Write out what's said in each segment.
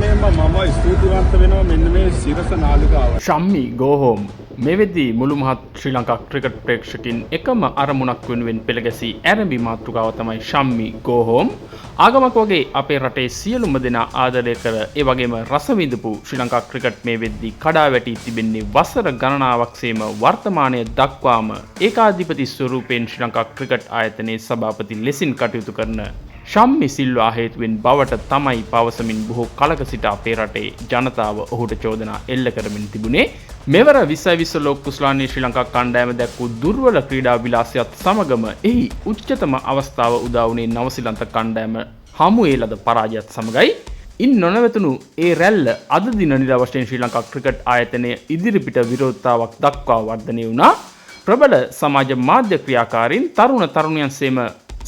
වශයෙන්ම මම ස්තුතිවන්ත වෙනවා මෙන්න මේ සිරස නාලිකාව. ශම්මි go home මේ වෙද්දී මුළු මහත් ශ්‍රී ලංකා ක්‍රිකට් ප්‍රේක්ෂකින් එකම අරමුණක් වෙනුවෙන් පෙළගැසී ඇරඹි මාතෘකාව තමයි ශම්මි go home. ආගමක් වගේ අපේ රටේ සියලුම දෙනා ආදරය කර ඒ වගේම රස විඳපු ශ්‍රී ලංකා ක්‍රිකට් මේ වෙද්දී කඩා වැටී තිබෙන්නේ වසර ගණනාවක් සේම වර්තමානයේ දක්වාම ඒකාධිපති ස්වරූපයෙන් ශ්‍රී ලංකා ක්‍රිකට් ආයතනයේ සභාපති ලෙසින් කටයුතු කරන ශම්මි සිල්වා හේතුවෙන් බවට තමයි පවසමින් බොහෝ කලක සිට අපේ රටේ ජනතාව ඔහුට චෝදනා එල්ල කරමින් තිබුණේ. මෙවර 2020 ලෝක කුසලානයේ ශ්‍රී ලංකා කණ්ඩායම දැක්වූ දුර්වල ක්‍රීඩා විලාසයත් සමගම එහි උච්චතම අවස්ථාව උදා වුණේ නවසීලන්ත කණ්ඩායම හමුවේ ලද පරාජයත් සමගයි. ඉන් නොනවතුණු ඒ රැල්ල අද දින නිරවශ්‍යයෙන් ශ්‍රී ලංකා ක්‍රිකට් ආයතනය ඉදිරිපිට විරෝධතාවක් දක්වා වර්ධනය වුණා. ප්‍රබල සමාජ මාධ්‍ය ක්‍රියාකාරීන් තරුණ තරුණියන් සේම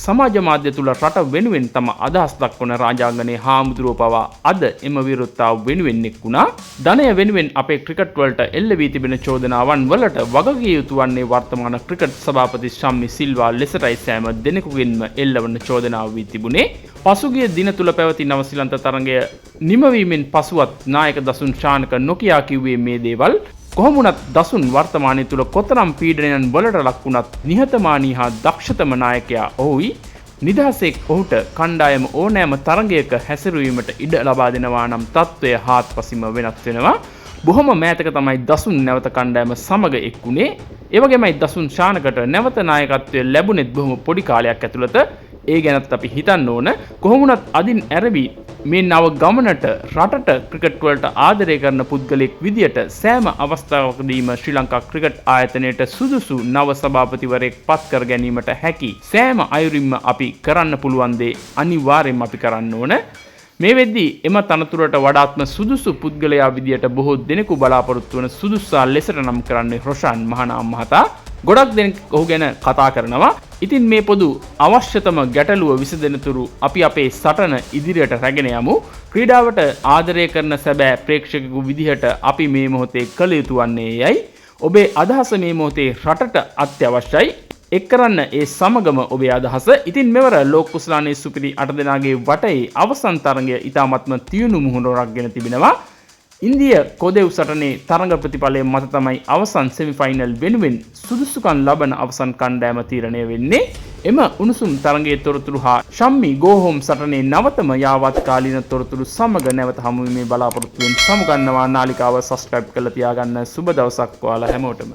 සමාජ මාධ්‍ය තුල රට වෙනුවෙන් තම අදහස් දක්වන රාජාංගනයේ හාමුදුරුවෝ පවා අද එම විරෝධතාව වෙනුවෙන් එක්ුණා. ධනය වෙනුවෙන් අපේ ක්‍රිකට් වලට එල්ල වී තිබෙන චෝදනාවන් වලට වගකිය යුතු වන්නේ වර්තමාන ක්‍රිකට් සභාපති ශම්මි සිල්වා ලෙසටයි සෑම දෙනෙකුගෙන්ම එල්ලවන චෝදනාව වී තිබුණේ. පසුගිය දින තුල පැවති නවසීලන්ත තරගය නිමවීමෙන් පසුවත් නායක දසුන් ශානක නොකියා කිව්වේ මේ දේවල්. කොහොමුණත් දසුන් වර්තමානය තුළ කොතරම් පීඩනයන් වලට ලක් වුණත් නිහතමානී හා දක්ෂතම නායකයා ඔහුයි. නිදහසෙක් ඔහුට කණ්ඩායම ඕනෑම තරගයක හැසිරවීමට ඉඩ ලබා දෙනවා නම් තත්ත්වය හාත්පසින්ම වෙනස් වෙනවා. බොහොම මෑතක තමයි දසුන් නැවත කණ්ඩායම සමග එක්ුණේ. ඒ වගේමයි දසුන් ශානකට නැවත නායකත්වය ලැබුණෙත් බොහොම පොඩි කාලයක් ඇතුළත. ඒ ගැනත් අපි හිතන්න ඕන. කොහොමුණත් අදින් ඇරබි මේ නව ගමනට රටට ක්‍රිකට් වලට ආදරය කරන පුද්ගලයෙක් විදියට සෑම අවස්ථාවකදීම ශ්‍රී ලංකා ක්‍රිකට් ආයතනයට සුදුසු නව සභාපතිවරයෙක් පත් කර ගැනීමට හැකි සෑම අයුරින්ම අපි කරන්න පුළුවන් දේ අනිවාර්යෙන්ම අපි කරන්න ඕන. මේ වෙද්දී එම තනතුරට වඩාත්ම සුදුසු පුද්ගලයා විදියට බොහෝ දෙනෙකු බලාපොරොත්තු වන සුදුස්සා ලෙසට නම් කරන්නේ රොෂාන් මහනාම් මහතා. ගොඩක් දෙනෙක් ඔහු ගැන කතා කරනවා. ඉතින් මේ පොදු අවශ්‍යතම ගැටලුව විසඳෙනතුරු අපි අපේ සටන ඉදිරියට රැගෙන යමු. ක්‍රීඩාවට ආදරය කරන සැබෑ ප්‍රේක්ෂකයෙකු විදිහට අපි මේ මොහොතේ කළ යුතු වන්නේ යයි. ඔබේ අදහස මේ මොහොතේ රටට අත්‍යවශ්‍යයි. එක් කරන්න ඒ සමගම ඔබේ අදහස. ඉතින් මෙවර ලෝක කුසලානයේ සුපිරි 8 දෙනාගේ වටේ අවසන් තරගය ඉතාමත්ම තියුණු මුහුණුවරක් ගෙන තිබෙනවා. ඉන්දිය කොදෙව් සටනේ තරඟ ප්‍රතිඵලය මත තමයි අවසන් සෙමිෆයිනල් වෙනුවෙන් සුදුසුකම් ලබන අවසන් කණ්ඩායම තීරණය වෙන්නේ. එම උණුසුම් තරඟයේ තොරතුරු හා ශම්මි go home සටනේ නවතම යාවත් කාලීන තොරතුරු සමග නැවත හමු වීමේ බලාපොරොත්තුවෙන් සමුගන්නවා. නාලිකාව සබ්ස්ක්‍රයිබ් කරලා තියාගන්න. සුබ දවසක් ඔයාලා හැමෝටම.